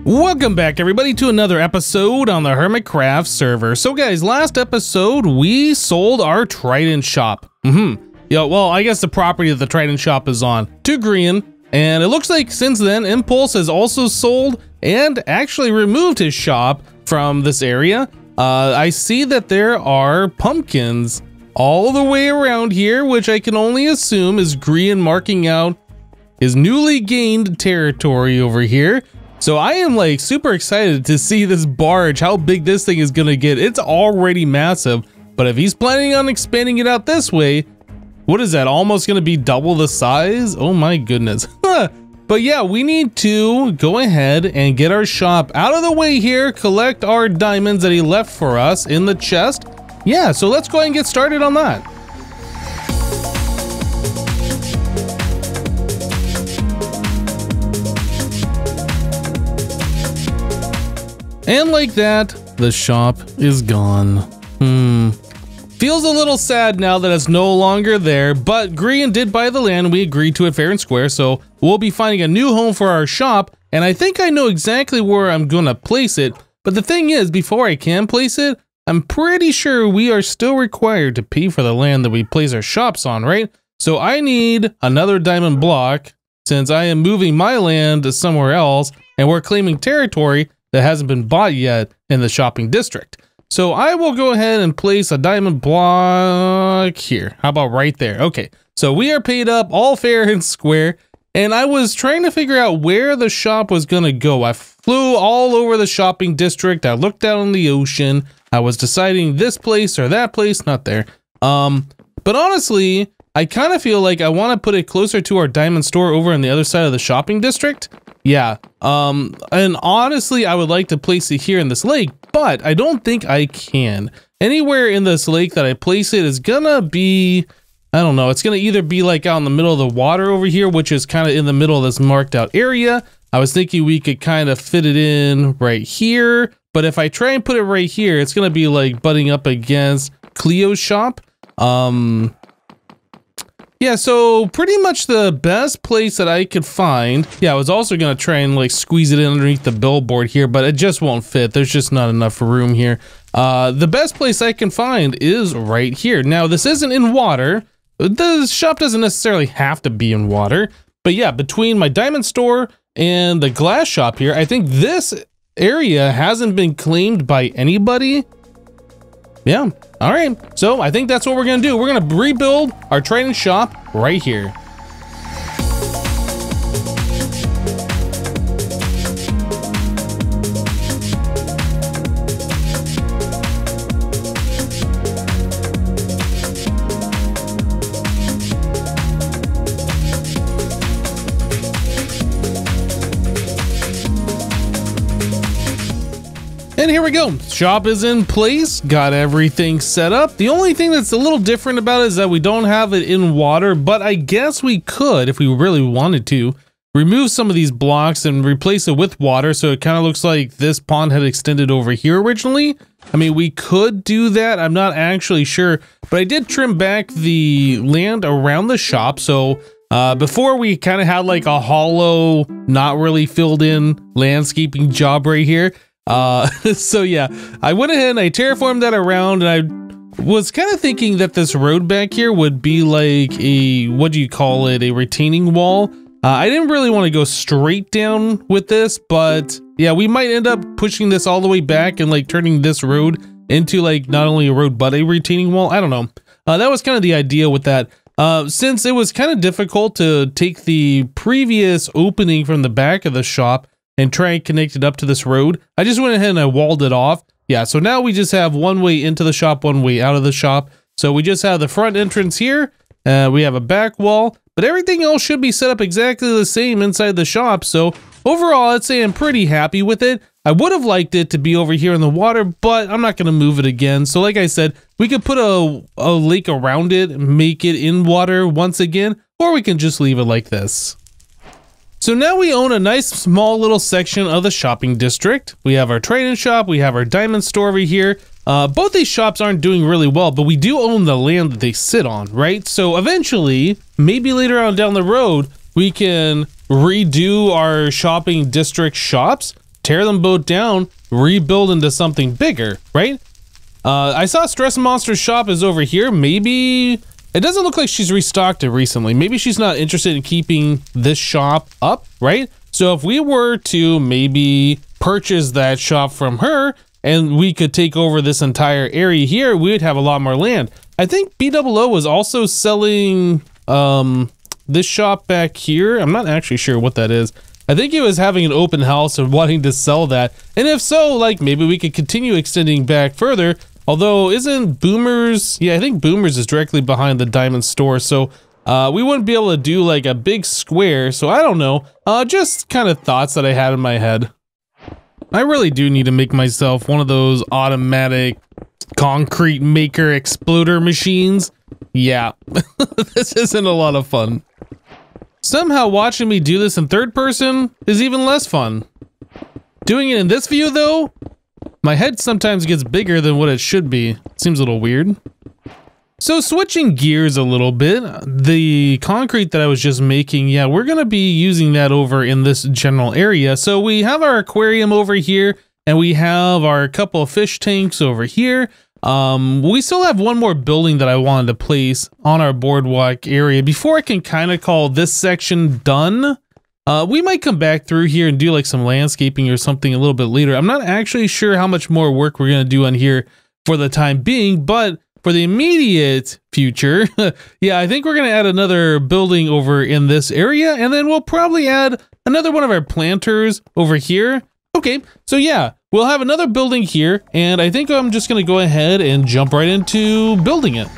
Welcome back everybody to another episode on the HermitCraft server. So guys, last episode we sold our trident shop. Well, I guess the property that the trident shop is on to Grian, and it looks like since then Impulse has also sold and actually removed his shop from this area. I see that there are pumpkins all the way around here, which I can only assume is Grian marking out his newly gained territory over here. So I am like super excited to see this barge, how big this thing is gonna get. It's already massive, but if he's planning on expanding it out this way, what is that, almost gonna be double the size? Oh my goodness. But yeah, we need to go ahead and get our shop out of the way here, collect our diamonds that he left for us in the chest. Yeah, so let's go ahead and get started on that. And like that, the shop is gone. Feels a little sad now that it's no longer there, but Grian did buy the land. We agreed to it fair and square, so we'll be finding a new home for our shop, and I think I know exactly where I'm gonna place it. But the thing is, before I can place it, I'm pretty sure we are still required to pay for the land that we place our shops on, right? So I need another diamond block, since I am moving my land to somewhere else, and we're claiming territory that hasn't been bought yet in the shopping district. So I will go ahead and place a diamond block here. How about right there? Okay, so we are paid up, all fair and square, and I was trying to figure out where the shop was gonna go. I flew all over the shopping district. I looked out on the ocean. I was deciding this place or that place, not there. But honestly, I kind of feel like I want to put it closer to our diamond store over on the other side of the shopping district. Yeah, and honestly, I would like to place it here in this lake, but I don't think I can. Anywhere in this lake that I place it is gonna be, I don't know, it's gonna either be like out in the middle of the water over here, which is kind of in the middle of this marked out area. I was thinking we could kind of fit it in right here, but if I try and put it right here, it's gonna be like butting up against Cleo's shop. Yeah, so pretty much the best place that I could find. Yeah, I was also gonna try and like squeeze it in underneath the billboard here, but it just won't fit. There's just not enough room here. The best place I can find is right here. Now, this isn't in water. The shop doesn't necessarily have to be in water, but yeah, between my diamond store and the glass shop here, I think this area hasn't been claimed by anybody. Yeah, all right, so I think that's what we're gonna do. We're gonna rebuild our trident shop right here. And here we go, shop is in place, got everything set up. The only thing that's a little different about it is that we don't have it in water, but I guess we could, if we really wanted to, remove some of these blocks and replace it with water so it kind of looks like this pond had extended over here originally. I mean, we could do that, I'm not actually sure, but I did trim back the land around the shop, so before we kind of had like a hollow, not really filled in landscaping job right here. So yeah, I went ahead and I terraformed that around, and I was kind of thinking that this road back here would be like a, what do you call it, a retaining wall. I didn't really want to go straight down with this, but yeah, we might end up pushing this all the way back and like turning this road into like not only a road but a retaining wall. I don't know. That was kind of the idea with that. Since it was kind of difficult to take the previous opening from the back of the shop and try and connect it up to this road, I just went ahead and I walled it off. Yeah, so now we just have one way into the shop, one way out of the shop. So we just have the front entrance here, we have a back wall, but everything else should be set up exactly the same inside the shop. So overall, I'd say I'm pretty happy with it. I would have liked it to be over here in the water, but I'm not gonna move it again. So like I said, we could put a lake around it, make it in water once again, or we can just leave it like this. So now we own a nice small little section of the shopping district. We have our trident shop, we have our diamond store over here. Both these shops aren't doing really well, but we do own the land that they sit on, right? So eventually, maybe later on down the road, we can redo our shopping district shops. tear them both down, rebuild into something bigger, right? I saw Stress Monster's shop is over here. Maybe it doesn't look like she's restocked it recently. Maybe she's not interested in keeping this shop up, right? So if we were to maybe purchase that shop from her and we could take over this entire area here, we would have a lot more land. I think BOO was also selling this shop back here. I'm not actually sure what that is. I think he was having an open house and wanting to sell that. And if so, like maybe we could continue extending back further. Although isn't Boomers, yeah, I think Boomers is directly behind the diamond store. So we wouldn't be able to do like a big square. So I don't know, just kind of thoughts that I had in my head. I really do need to make myself one of those automatic concrete maker exploder machines. Yeah, this isn't a lot of fun. Somehow watching me do this in third person is even less fun. Doing it in this view though, my head sometimes gets bigger than what it should be. Seems a little weird. So switching gears a little bit, the concrete that I was just making, yeah, we're gonna be using that over in this general area. So we have our aquarium over here and we have our couple of fish tanks over here. We still have one more building that I wanted to place on our boardwalk area before I can kind of call this section done. We might come back through here and do like some landscaping or something a little bit later. I'm not actually sure how much more work we're going to do on here for the time being, but for the immediate future, yeah, I think we're going to add another building over in this area, and then we'll probably add another one of our planters over here. Okay, so yeah, we'll have another building here, and I think I'm just going to go ahead and jump right into building it.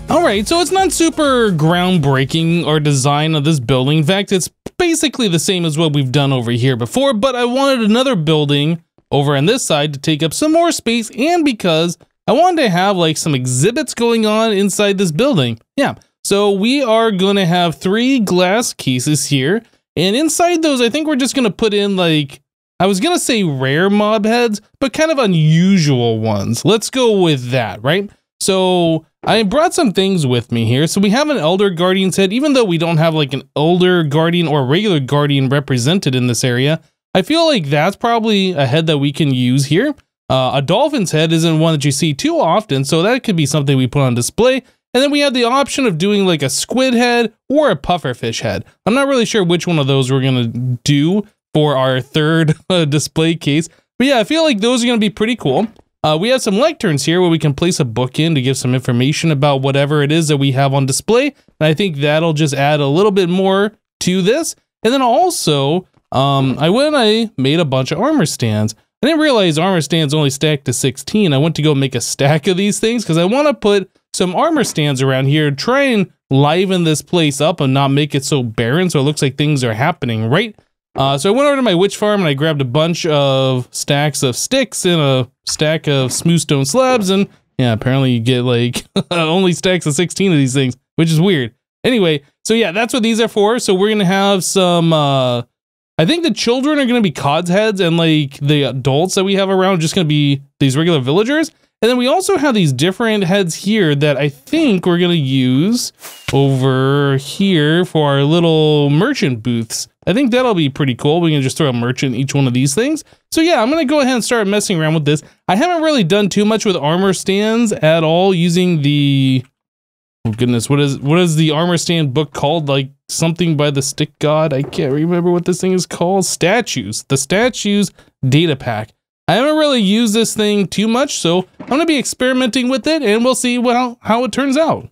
Alright, so it's not super groundbreaking or design of this building. In fact, it's basically the same as what we've done over here before, but I wanted another building over on this side to take up some more space, and because I wanted to have like some exhibits going on inside this building. Yeah, so we are going to have 3 glass cases here, and inside those I think we're just going to put in like, I was going to say rare mob heads, but kind of unusual ones. Let's go with that, right? So I brought some things with me here. So we have an Elder Guardian's head, even though we don't have like an Elder Guardian or regular Guardian represented in this area. I feel like that's probably a head that we can use here. A Dolphin's head isn't one that you see too often, so that could be something we put on display. And then we have the option of doing like a squid head or a pufferfish head. I'm not really sure which one of those we're going to do for our third display case. But yeah, I feel like those are going to be pretty cool. We have some lecterns here where we can place a book in to give some information about whatever it is that we have on display. And I think that'll just add a little bit more to this. And then also, I went and I made a bunch of armor stands. I didn't realize armor stands only stacked to 16. I went to go make a stack of these things because I want to put some armor stands around here, try and liven this place up and not make it so barren so it looks like things are happening, right? So I went over to my witch farm and I grabbed a bunch of stacks of sticks and a stack of smooth stone slabs, and yeah, apparently you get like only stacks of 16 of these things, which is weird. Anyway, so yeah, that's what these are for. So we're gonna have some, I think the children are gonna be Cod's heads, and like the adults that we have around are just gonna be these regular villagers. And then we also have these different heads here that I think we're gonna use over here for our little merchant booths. I think that'll be pretty cool. We can just throw a merchant in each one of these things. So yeah, I'm gonna go ahead and start messing around with this. I haven't really done too much with armor stands at all using the, oh goodness, what is the armor stand book called? Like something by the stick god? I can't remember what this thing is called. Statues. The statues data pack. I haven't really used this thing too much, so I'm going to be experimenting with it, and we'll see how it turns out.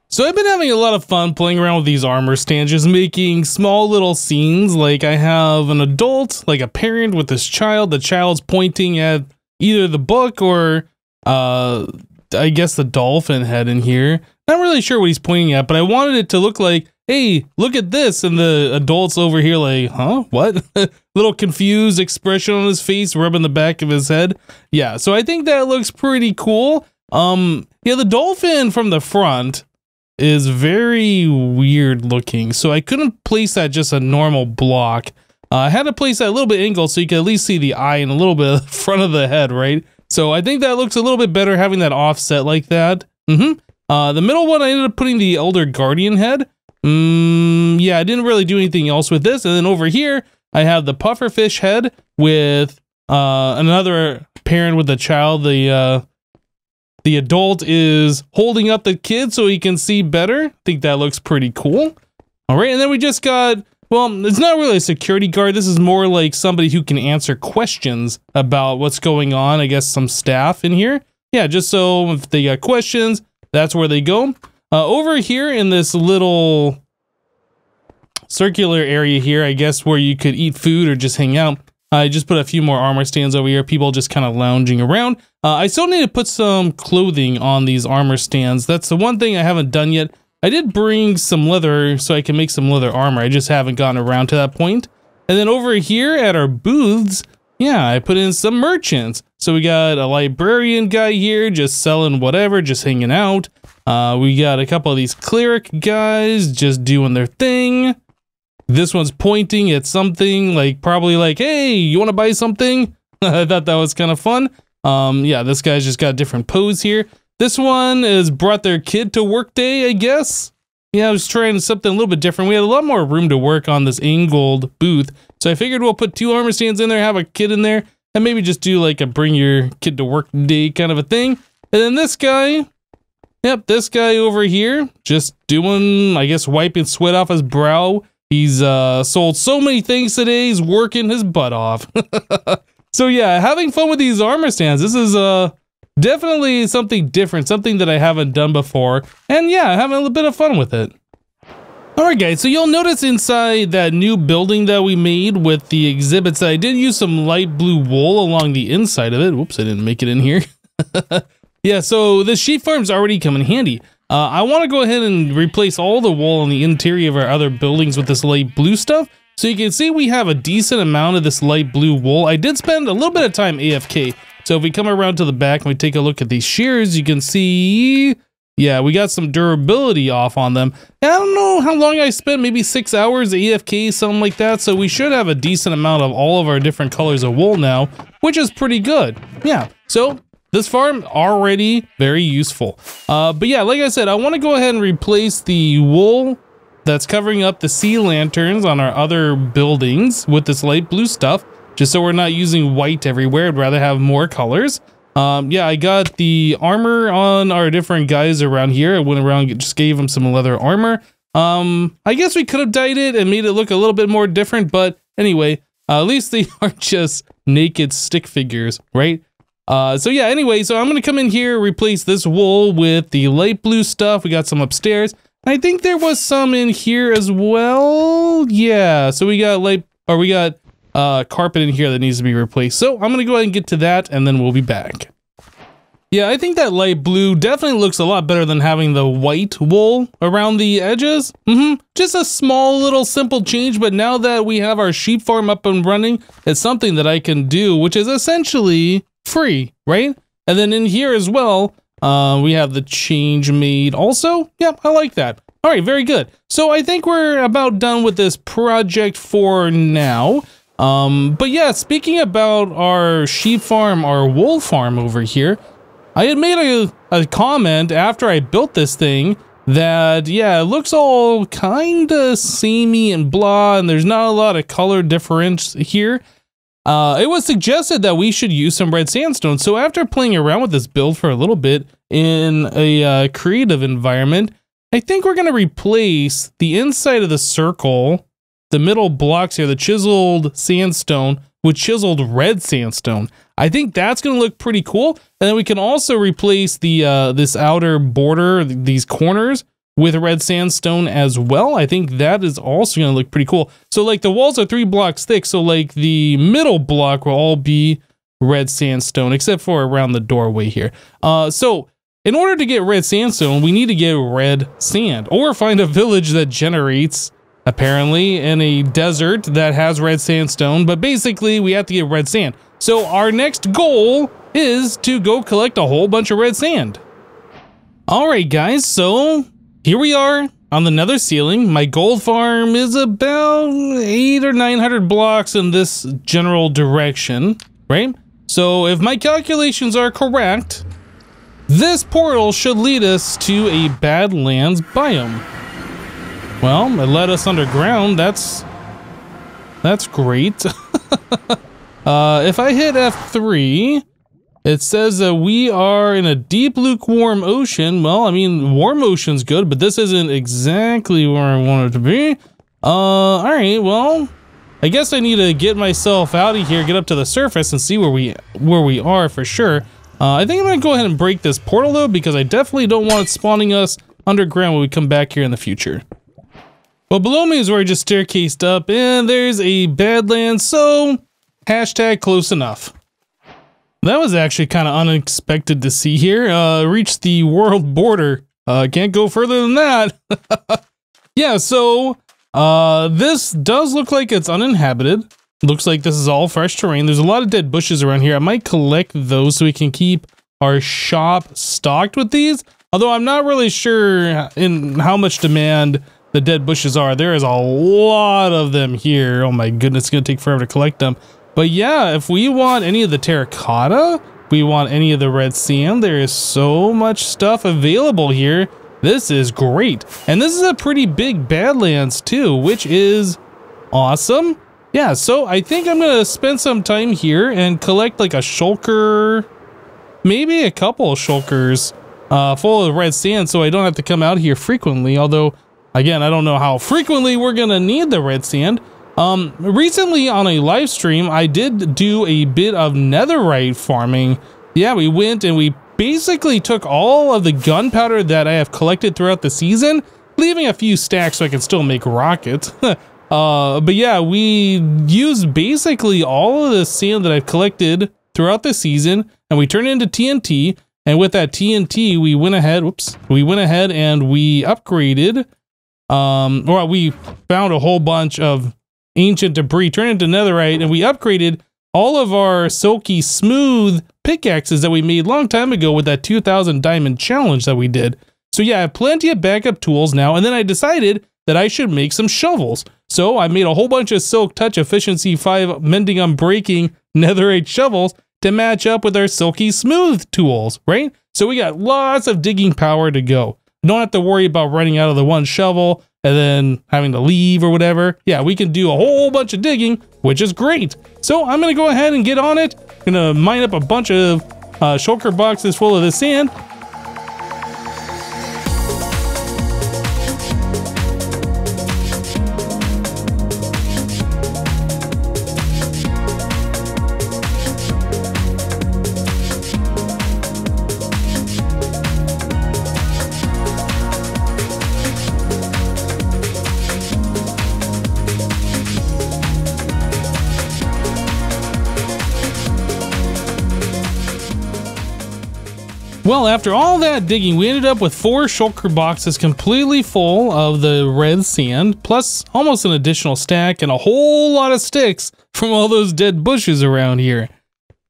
So I've been having a lot of fun playing around with these armor stands, just making small little scenes. Like I have an adult, like a parent with this child. The child's pointing at either the book or I guess the dolphin head in here. Not really sure what he's pointing at, but I wanted it to look like hey, look at this. And the adult's over here like, huh, what? Little confused expression on his face, rubbing the back of his head. Yeah, so I think that looks pretty cool. Yeah, the dolphin from the front is very weird looking. So I couldn't place that just a normal block. I had to place that a little bit angled so you can at least see the eye and a little bit of the front of the head, right? So I think that looks a little bit better having that offset like that. The middle one, I ended up putting the Elder Guardian head. Yeah, I didn't really do anything else with this. And then over here, I have the pufferfish head with another parent with a child. The adult is holding up the kid so he can see better. I think that looks pretty cool. All right, and then we just got, well, it's not really a security guard. This is more like somebody who can answer questions about what's going on. I guess some staff in here. Yeah, just so if they got questions, that's where they go. Over here in this little circular area here, I guess where you could eat food or just hang out, I just put a few more armor stands over here. People just kind of lounging around. I still need to put some clothing on these armor stands. That's the one thing I haven't done yet. I did bring some leather so I can make some leather armor. I just haven't gotten around to that point. And then over here at our booths, yeah, I put in some merchants. So we got a librarian guy here just selling whatever, just hanging out. We got a couple of these cleric guys just doing their thing. This one's pointing at something, like probably like, hey, you want to buy something? I thought that was kind of fun. Yeah, this guy's just got a different pose here. This one has brought their kid to work day, I guess. Yeah, I was trying something a little bit different. We had a lot more room to work on this angled booth. So I figured we'll put 2 armor stands in there, have a kid in there, and maybe just do like a bring your kid to work day kind of a thing. And then this guy, yep, this guy over here, just doing, I guess, wiping sweat off his brow. He's sold so many things today, he's working his butt off. So yeah, having fun with these armor stands. This is definitely something different, something that I haven't done before. And yeah, having a little bit of fun with it. Alright guys, so you'll notice inside that new building that we made with the exhibits that I did use some light blue wool along the inside of it. Whoops, I didn't make it in here. Yeah, so the sheep farm's already come in handy. I want to go ahead and replace all the wool on the interior of our other buildings with this light blue stuff. So you can see we have a decent amount of this light blue wool. I did spend a little bit of time AFK. So if we come around to the back and we take a look at these shears, you can see, yeah, we got some durability off on them. And I don't know how long I spent, maybe 6 hours AFK, something like that. So we should have a decent amount of all of our different colors of wool now, which is pretty good. Yeah, so this farm already very useful. But yeah, like I said, I want to go ahead and replace the wool that's covering up the sea lanterns on our other buildings with this light blue stuff, just so we're not using white everywhere. I'd rather have more colors. Yeah, I got the armor on our different guys around here. I went around, just gave them some leather armor. I guess we could have dyed it and made it look a little bit more different, but anyway, at least they aren't just naked stick figures, right? So yeah, anyway, so I'm going to come in here, replace this wool with the light blue stuff. We got some upstairs. I think there was some in here as well. Yeah, so we got carpet in here that needs to be replaced. So I'm going to go ahead and get to that and then we'll be back. Yeah, I think that light blue definitely looks a lot better than having the white wool around the edges. Just a small little simple change, but now that we have our sheep farm up and running, it's something that I can do, which is essentially free, right? And then in here as well, we have the change made also. Yep, I like that. All right, very good. So I think we're about done with this project for now. But yeah, speaking about our sheep farm, our wool farm over here, I had made a comment after I built this thing that, yeah, it looks all kind of samey and blah, and there's not a lot of color difference here. It was suggested that we should use some red sandstone. So after playing around with this build for a little bit in a creative environment, I think we're going to replace the inside of the circle, the middle blocks here, the chiseled sandstone with chiseled red sandstone. I think that's going to look pretty cool. And then we can also replace the this outer border, these corners, with red sandstone as well. I think that is also going to look pretty cool. So like the walls are 3 blocks thick, so like the middle block will all be red sandstone, except for around the doorway here. So in order to get red sandstone, we need to get red sand or find a village that generates, apparently, in a desert that has red sandstone. But basically, we have to get red sand. So our next goal is to go collect a whole bunch of red sand. All right, guys, so here we are on the nether ceiling. My gold farm is about 800 or 900 blocks in this general direction, right? So if my calculations are correct, this portal should lead us to a Badlands biome. Well, it led us underground. That's great. If I hit F3, it says that we are in a deep lukewarm ocean. Well, I mean, warm ocean's good, but this isn't exactly where I want it to be. All right, well, I guess I need to get myself out of here, get up to the surface and see where we are for sure. I think I'm gonna go ahead and break this portal though, because I definitely don't want it spawning us underground when we come back here in the future. Well, below me is where I just staircased up, and there's a Badlands, so hashtag close enough. That was actually kind of unexpected to see here. Reached the world border. Can't go further than that. Yeah, so this does look like it's uninhabited. Looks like this is all fresh terrain. There's a lot of dead bushes around here. I might collect those so we can keep our shop stocked with these. Although I'm not really sure in how much demand the dead bushes are. There is a lot of them here. Oh my goodness, it's gonna take forever to collect them. But yeah, if we want any of the terracotta, we want any of the red sand, there is so much stuff available here. This is great. And this is a pretty big Badlands too, which is awesome. Yeah, so I think I'm gonna spend some time here and collect like a shulker, maybe a couple of shulkers full of red sand so I don't have to come out here frequently. Although, again, I don't know how frequently we're gonna need the red sand. Recently on a live stream, I did do a bit of netherite farming. Yeah, we went and we basically took all of the gunpowder that I have collected throughout the season, leaving a few stacks so I can still make rockets. But yeah, we used basically all of the sand that I've collected throughout the season, and we turned it into TNT. And with that TNT, we went ahead, and we upgraded, or we found a whole bunch of ancient debris, turned into netherite, and we upgraded all of our silky smooth pickaxes that we made a long time ago with that 2,000 diamond challenge that we did. So yeah, I have plenty of backup tools now, and then I decided that I should make some shovels. So I made a whole bunch of Silk Touch Efficiency 5 Mending Unbreaking netherite shovels to match up with our silky smooth tools, right? So we got lots of digging power to go. Don't have to worry about running out of the one shovel and then having to leave or whatever. Yeah, we can do a whole bunch of digging, which is great. So I'm gonna go ahead and get on it. I'm gonna mine up a bunch of shulker boxes full of this sand. Well, after all that digging, we ended up with 4 shulker boxes completely full of the red sand, plus almost an additional stack and a whole lot of sticks from all those dead bushes around here.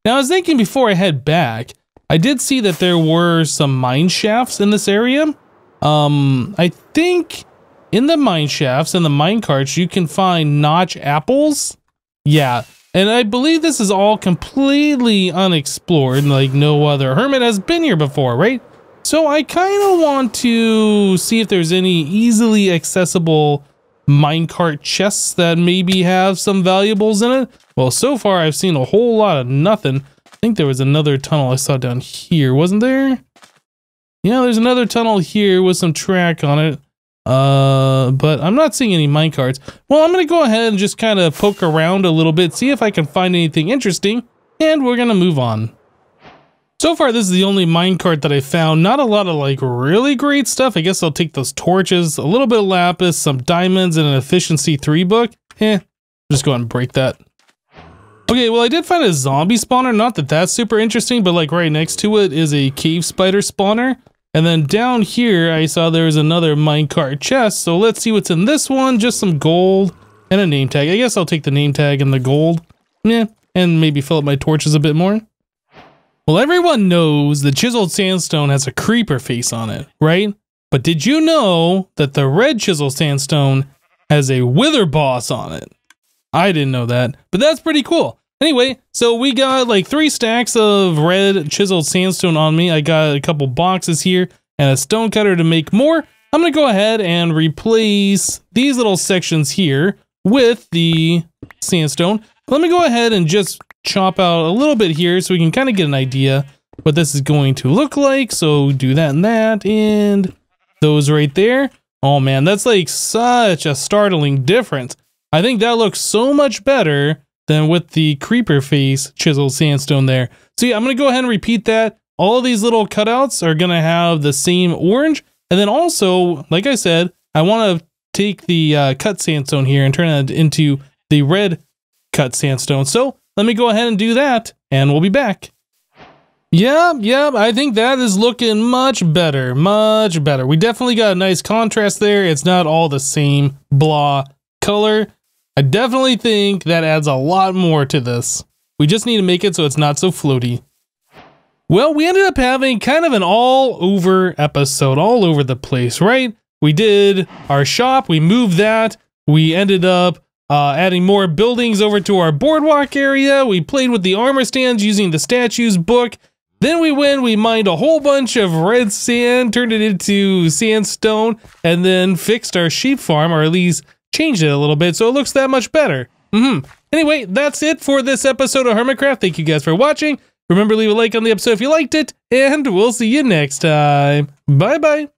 Now, I was thinking before I head back, I did see that there were some mine shafts in this area. I think in the mine shafts and the mine carts, you can find notch apples. Yeah. And I believe this is all completely unexplored, like no other hermit has been here before, right? So I kind of want to see if there's any easily accessible minecart chests that maybe have some valuables in it. Well, so far I've seen a whole lot of nothing. I think there was another tunnel I saw down here, wasn't there? Yeah, there's another tunnel here with some track on it. But I'm not seeing any minecarts. Well, I'm gonna go ahead and just kind of poke around a little bit, see if I can find anything interesting, and we're gonna move on. So far, this is the only minecart that I found. Not a lot of like really great stuff. I guess I'll take those torches, a little bit of lapis, some diamonds, and an efficiency 3 book. Just go ahead and break that. Okay, well, I did find a zombie spawner. Not that that's super interesting, but like right next to it is a cave spider spawner. And then down here, I saw there was another minecart chest. So let's see what's in this one. Just some gold and a name tag. I guess I'll take the name tag and the gold. Yeah, and maybe fill up my torches a bit more. Well, everyone knows the chiseled sandstone has a creeper face on it, right? But did you know that the red chiseled sandstone has a wither boss on it? I didn't know that, but that's pretty cool. Anyway, so we got like 3 stacks of red chiseled sandstone on me. I got a couple boxes here and a stone cutter to make more. I'm going to go ahead and replace these little sections here with the sandstone. Let me go ahead and just chop out a little bit here so we can kind of get an idea what this is going to look like. So do that and those right there. Oh man, that's like such a startling difference. I think that looks so much better than with the creeper face chiseled sandstone there. So yeah, I'm going to go ahead and repeat that. All of these little cutouts are going to have the same orange. And then also, like I said, I want to take the cut sandstone here and turn it into the red cut sandstone. So let me go ahead and do that and we'll be back. Yeah, I think that is looking much better, much better. We definitely got a nice contrast there. It's not all the same blah color. I definitely think that adds a lot more to this. We just need to make it so it's not so floaty. Well, we ended up having kind of an all-over episode, all over the place, right? We did our shop, we moved that, we ended up adding more buildings over to our boardwalk area, we played with the armor stands using the statues book, then we mined a whole bunch of red sand, turned it into sandstone, and then fixed our sheep farm, or at least changed it a little bit so it looks that much better. Anyway, that's it for this episode of HermitCraft. Thank you guys for watching. Remember, leave a like on the episode if you liked it, and we'll see you next time. Bye-bye.